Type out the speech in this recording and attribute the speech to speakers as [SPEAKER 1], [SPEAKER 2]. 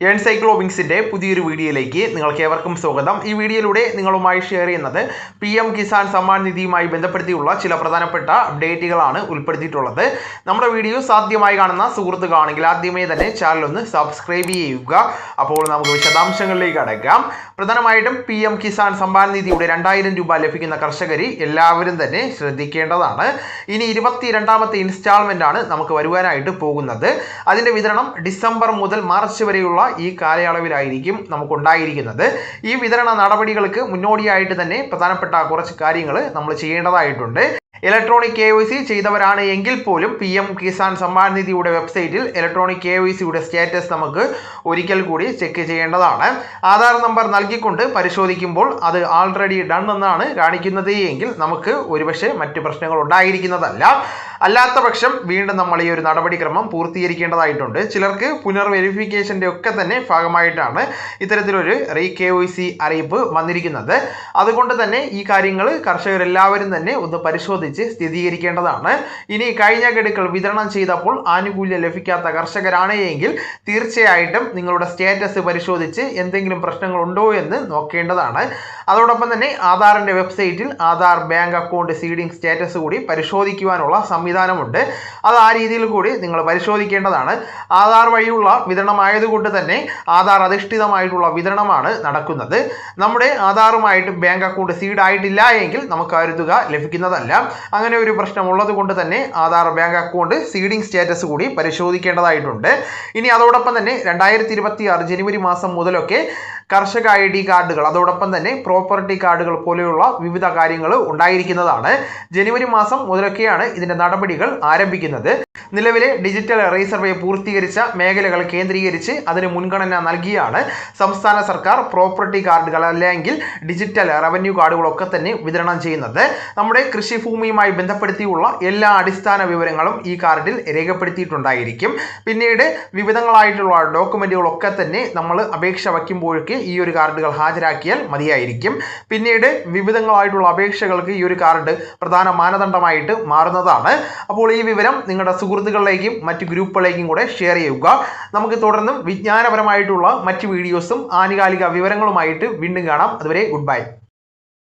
[SPEAKER 1] എൻസൈക്ലോവിങ്സിന്റെ പുതിയൊരു വീഡിയോയിലേക്ക് നിങ്ങൾക്ക് ഏവർക്കും സ്വാഗതം. ഈ വീഡിയോയിലൂടെ നിങ്ങളുമായി ഷെയർ ചെയ്യുന്നത് PM കിസാൻ സമ്മാൻ നിധിയുമായി ബന്ധപ്പെടുത്തിയുള്ള ചില പ്രധാനപ്പെട്ട അപ്ഡേറ്റുകളാണ് ഉൾപ്പെടുത്തിയിട്ടുള്ളത്. നമ്മുടെ വീഡിയോ സാധ്യമായി കാണുന്ന സുഹൃത്തുക്കളാണെങ്കിൽ ആദ്യമേ തന്നെ ചാനൽ ഒന്ന് സബ്സ്ക്രൈബ് ചെയ്യുക. അപ്പോൾ നമുക്ക് വിശദാംശങ്ങളിലേക്ക് കടക്കാം. പ്രധാനമായിട്ടും PM കിസാൻ സമ്മാൻ നിധിയുടെ 2000 രൂപ ലഭിക്കുന്ന കർഷകർ എല്ലാവരും തന്നെ ശ്രദ്ധിക്കേണ്ടതാണ്. ഇനി 22ാമത്തെ ഇൻസ്റ്റാൾമെന്റ് ആണ് നമുക്ക് വരുവാനായിട്ട് പോകുന്നത്. അതിന്റെ വിതരണം ഡിസംബർ മുതൽ മാർച്ച് വരെയുള്ള ഈ കാലയളവിലായിരിക്കും നമുക്കുണ്ടായിരിക്കുന്നത്. ഈ വിതരണ നടപടികൾക്ക് മുന്നോടിയായിട്ട് തന്നെ പ്രധാനപ്പെട്ട കുറച്ച് കാര്യങ്ങൾ നമ്മൾ ചെയ്യേണ്ടതായിട്ടുണ്ട്. ഇലക്ട്രോണിക് KYC ചെയ്തവരാണ് എങ്കിൽ പോലും PM കിസാൻ സമ്മാൻ നിധിയുടെ വെബ്സൈറ്റിൽ ഇലക്ട്രോണിക് KYCയുടെ സ്റ്റാറ്റസ് നമുക്ക് ഒരിക്കൽ കൂടി ചെക്ക് ചെയ്യേണ്ടതാണ്. ആധാർ നമ്പർ നൽകിക്കൊണ്ട് പരിശോധിക്കുമ്പോൾ അത് ആൾറെഡി ഡൺ എന്നാണ് കാണിക്കുന്നത് എങ്കിൽ നമുക്ക് ഒരുപക്ഷെ മറ്റു പ്രശ്നങ്ങൾ ഉണ്ടായിരിക്കുന്നതല്ല. അല്ലാത്ത പക്ഷം വീണ്ടും നമ്മൾ ഈ ഒരു നടപടിക്രമം പൂർത്തീകരിക്കേണ്ടതായിട്ടുണ്ട്. ചിലർക്ക് പുനർവെരിഫിക്കേഷൻ്റെ ഒക്കെ തന്നെ ഭാഗമായിട്ടാണ് ഇത്തരത്തിലൊരു KYC അറിയിപ്പ് വന്നിരിക്കുന്നത്. അതുകൊണ്ട് തന്നെ ഈ കാര്യങ്ങൾ കർഷകരെല്ലാവരും തന്നെ ഒന്ന് പരിശോധിച്ച് സ്ഥിരീകരിക്കേണ്ടതാണ്. ഇനി കഴിഞ്ഞ ഗഡുക്കൾ വിതരണം ചെയ്തപ്പോൾ ആനുകൂല്യം ലഭിക്കാത്ത കർഷകരാണ് എങ്കിൽ തീർച്ചയായിട്ടും നിങ്ങളുടെ സ്റ്റാറ്റസ് പരിശോധിച്ച് എന്തെങ്കിലും പ്രശ്നങ്ങളുണ്ടോ എന്ന് നോക്കേണ്ടതാണ്. അതോടൊപ്പം തന്നെ ആധാറിന്റെ വെബ്സൈറ്റിൽ Aadhaar bank account seeding status കൂടി പരിശോധിക്കുവാനുള്ള സംവിധാനമുണ്ട്. അത് ആ രീതിയിൽ കൂടി നിങ്ങൾ പരിശോധിക്കേണ്ടതാണ്. ആധാർ വഴിയുള്ള വിതരണമായതുകൊണ്ട് തന്നെ ആധാർ അധിഷ്ഠിതമായിട്ടുള്ള വിതരണമാണ് നടക്കുന്നത്. നമ്മുടെ ആധാറുമായിട്ട് ബാങ്ക് അക്കൗണ്ട് സീഡ് ആയിട്ടില്ല എങ്കിൽ നമുക്ക് ആ ഒരു തുക ലഭിക്കുന്നതല്ല. അങ്ങനെ ഒരു പ്രശ്നം ഉള്ളത് കൊണ്ട് തന്നെ Aadhaar bank account seeding status കൂടി പരിശോധിക്കേണ്ടതായിട്ടുണ്ട്. ഇനി അതോടൊപ്പം തന്നെ 2026 ജനുവരി മാസം മുതലൊക്കെ കർഷക ID കാർഡുകൾ അതോടൊപ്പം തന്നെ പ്രോപ്പർട്ടി കാർഡുകൾ പോലെയുള്ള വിവിധ കാര്യങ്ങൾ ഉണ്ടായിരിക്കുന്നതാണ്. ജനുവരി മാസം മുതലൊക്കെയാണ് ഇതിന്റെ നടപടികൾ ആരംഭിക്കുന്നത്. നിലവിലെ ഡിജിറ്റൽ റീസർവേ പൂർത്തീകരിച്ച മേഖലകൾ കേന്ദ്രീകരിച്ച് അതിന് മുൻഗണന നൽകിയാണ് സംസ്ഥാന സർക്കാർ പ്രോപ്പർട്ടി കാർഡുകൾ അല്ലെങ്കിൽ ഡിജിറ്റൽ റവന്യൂ കാർഡുകളൊക്കെ തന്നെ വിതരണം ചെയ്യുന്നത്. നമ്മുടെ കൃഷിഭൂമിയുമായി ബന്ധപ്പെടുത്തിയുള്ള എല്ലാ അടിസ്ഥാന വിവരങ്ങളും ഈ കാർഡിൽ രേഖപ്പെടുത്തിയിട്ടുണ്ടായിരിക്കും. പിന്നീട് വിവിധങ്ങളായിട്ടുള്ള ഡോക്യുമെന്റുകളൊക്കെ തന്നെ നമ്മൾ അപേക്ഷ വയ്ക്കുമ്പോഴേക്ക് ഈ ഒരു കാർഡുകൾ ഹാജരാക്കിയാൽ മതിയായിരിക്കും. പിന്നീട് വിവിധങ്ങളായിട്ടുള്ള അപേക്ഷകൾക്ക് ഈ ഒരു കാർഡ് പ്രധാന മാനദണ്ഡമായിട്ട് മാറുന്നതാണ്. അപ്പോൾ ഈ വിവരം നിങ്ങളുടെ സുഹൃത്തുക്കളിലേക്കും മറ്റ് ഗ്രൂപ്പുകളിലേക്കും കൂടെ ഷെയർ ചെയ്യുക. നമുക്ക് തുടർന്നും വിജ്ഞാനപരമായിട്ടുള്ള മറ്റ് വീഡിയോസും ആനുകാലിക വിവരങ്ങളുമായിട്ട് വീണ്ടും കാണാം. അതുവരെ ഗുഡ് ബൈ.